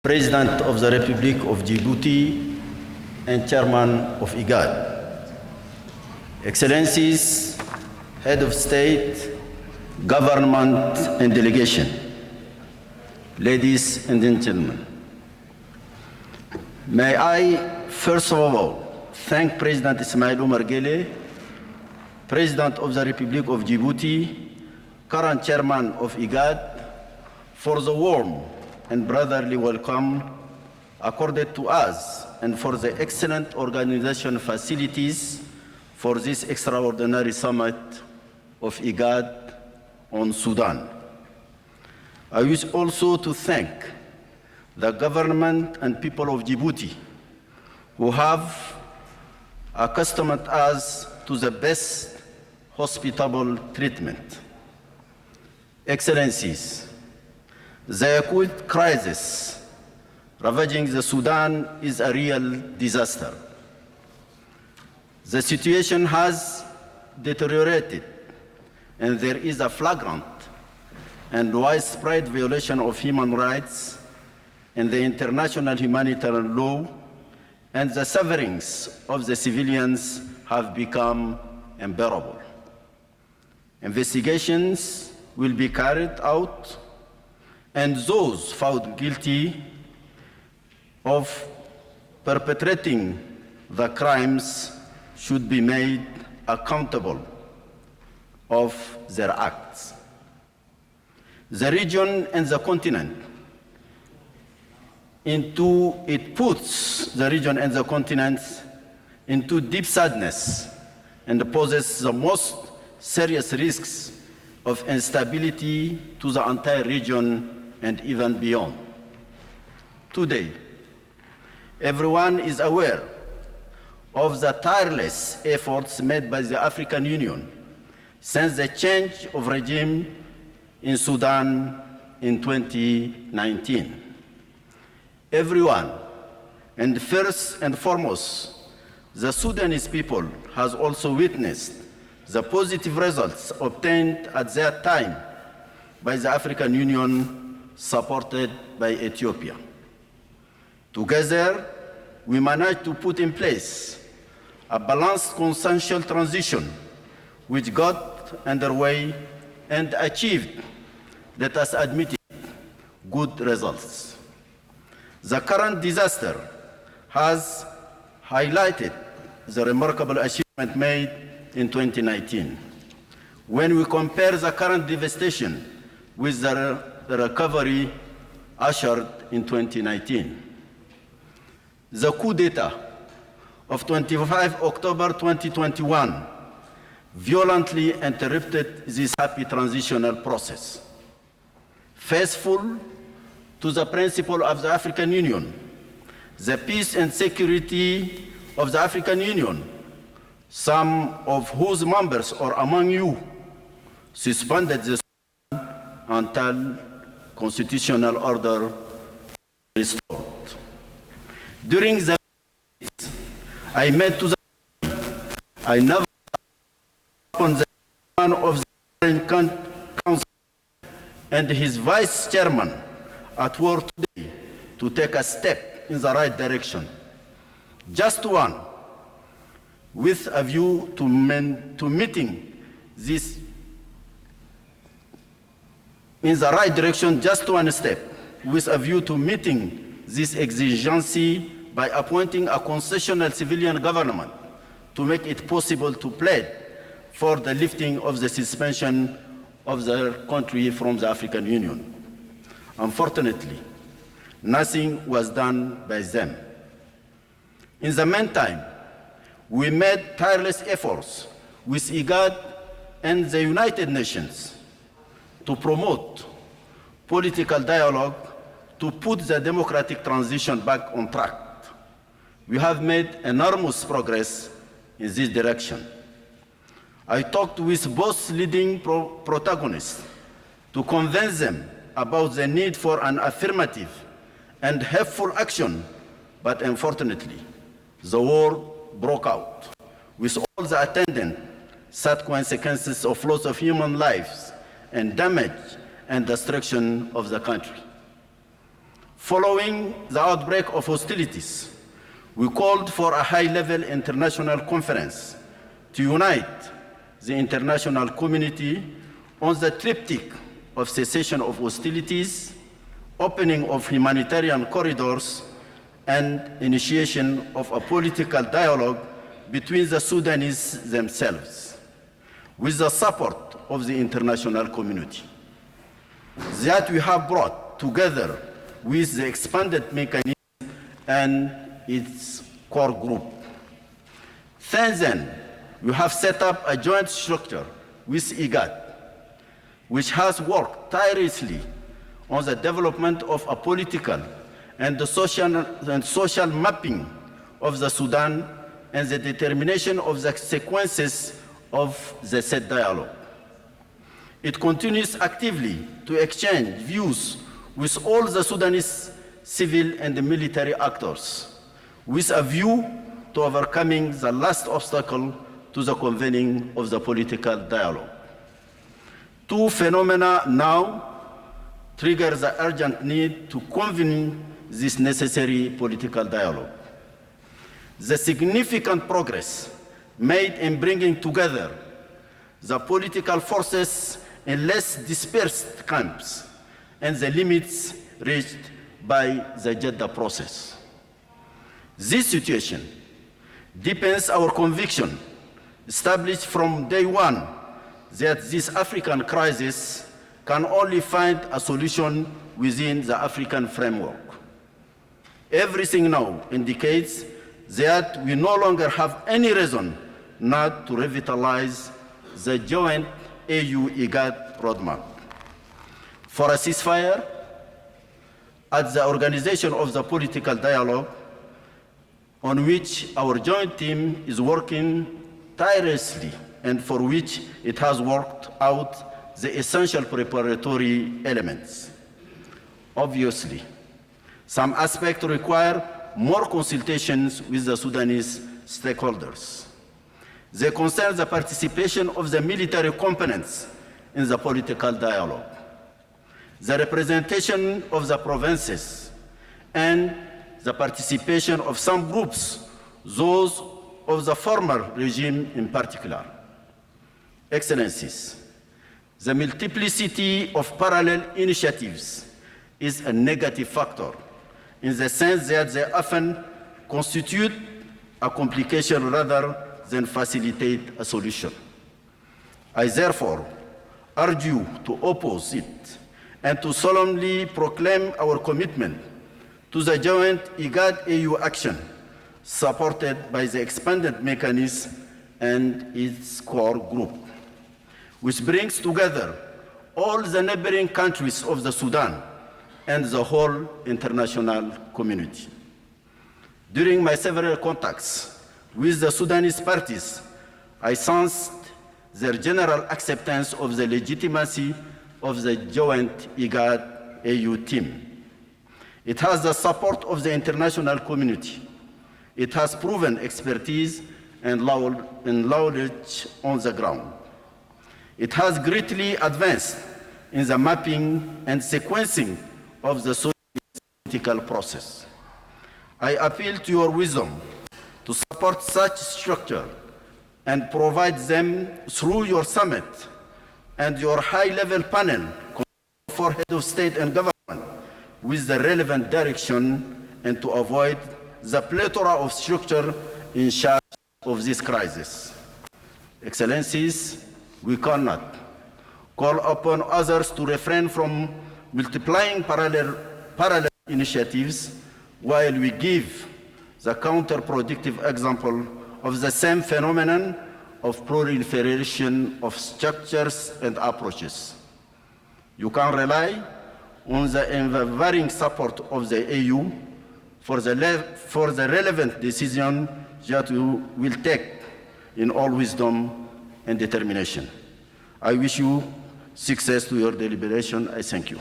President of the Republic of Djibouti and Chairman of IGAD, Excellencies, Head of State, Government and Delegation, ladies and gentlemen, may I first of all thank President Ismail Omar Guelleh, President of the Republic of Djibouti, current Chairman of IGAD, for the warm and brotherly welcome accorded to us and for the excellent organization facilities for this extraordinary summit of IGAD on Sudan. I wish also to thank the government and people of Djibouti who have accustomed us to the best hospitable treatment. Excellencies, the acute crisis ravaging the Sudan is a real disaster. The situation has deteriorated, and there is a flagrant and widespread violation of human rights and the international humanitarian law, and the sufferings of the civilians have become unbearable. Investigations will be carried out, and those found guilty of perpetrating the crimes should be made accountable of their acts. The region and the continent puts the region and the continent into deep sadness and poses the most serious risks of instability to the entire region and even beyond. Today, everyone is aware of the tireless efforts made by the African Union since the change of regime in Sudan in 2019. Everyone, and first and foremost, the Sudanese people has also witnessed the positive results obtained at that time by the African Union, supported by Ethiopia. Together, we managed to put in place a balanced consensual transition which got underway and achieved, let us admit it, good results. The current disaster has highlighted the remarkable achievement made in 2019. When we compare the current devastation with the recovery ushered in 2019. The coup d'etat of 25 October 2021 violently interrupted this happy transitional process. Faithful to the principle of the African Union, the peace and security of the African Union, some of whose members are among you, suspended the until constitutional order restored. During the meetings I met to the I never on the chairman of the council and his vice chairman at work today to take a step in the right direction. Just one, with a view to meeting this in the right direction, just one step, with a view to meeting this exigency by appointing a constitutional civilian government to make it possible to plead for the lifting of the suspension of their country from the African Union. Unfortunately, nothing was done by them. In the meantime, we made tireless efforts with IGAD and the United Nations to promote political dialogue to put the democratic transition back on track. We have made enormous progress in this direction. I talked with both leading protagonists to convince them about the need for an affirmative and helpful action, but unfortunately, the war broke out with all the attendant sad consequences of loss of human lives and damage and destruction of the country. Following the outbreak of hostilities, we called for a high-level international conference to unite the international community on the triptych of cessation of hostilities, opening of humanitarian corridors, and initiation of a political dialogue between the Sudanese themselves, with the support of the international community. That we have brought together with the expanded mechanism and its core group. Since then, we have set up a joint structure with IGAD, which has worked tirelessly on the development of a political and the social mapping of the Sudan and the determination of the sequences of the said dialogue. It continues actively to exchange views with all the Sudanese civil and military actors, with a view to overcoming the last obstacle to the convening of the political dialogue. Two phenomena now trigger the urgent need to convene this necessary political dialogue. The significant progress made in bringing together the political forces in less dispersed camps and the limits reached by the Jeddah process. This situation deepens our conviction, established from day one, that this African crisis can only find a solution within the African framework. Everything now indicates that we no longer have any reason not to revitalize the joint AU-IGAD roadmap for a ceasefire at the organization of the political dialogue, on which our joint team is working tirelessly and for which it has worked out the essential preparatory elements. Obviously, some aspects require more consultations with the Sudanese stakeholders. They concern the participation of the military components in the political dialogue, the representation of the provinces, and the participation of some groups, those of the former regime in particular. Excellencies, the multiplicity of parallel initiatives is a negative factor in the sense that they often constitute a complication rather than facilitate a solution. I therefore urge you to oppose it and to solemnly proclaim our commitment to the joint IGAD-AU action supported by the expanded mechanism and its core group, which brings together all the neighboring countries of the Sudan and the whole international community. During my several contacts with the Sudanese parties, I sensed their general acceptance of the legitimacy of the joint IGAD-AU team. It has the support of the international community. It has proven expertise and knowledge on the ground. It has greatly advanced in the mapping and sequencing of the political process. I appeal to your wisdom to support such structure and provide them through your summit and your high-level panel for head of state and government with the relevant direction and to avoid the plethora of structure in charge of this crisis. Excellencies, we cannot call upon others to refrain from multiplying parallel initiatives while we give the counterproductive example of the same phenomenon of proliferation of structures and approaches. You can rely on the unwavering support of the AU for the relevant decision that you will take in all wisdom and determination. I wish you success to your deliberation. I thank you.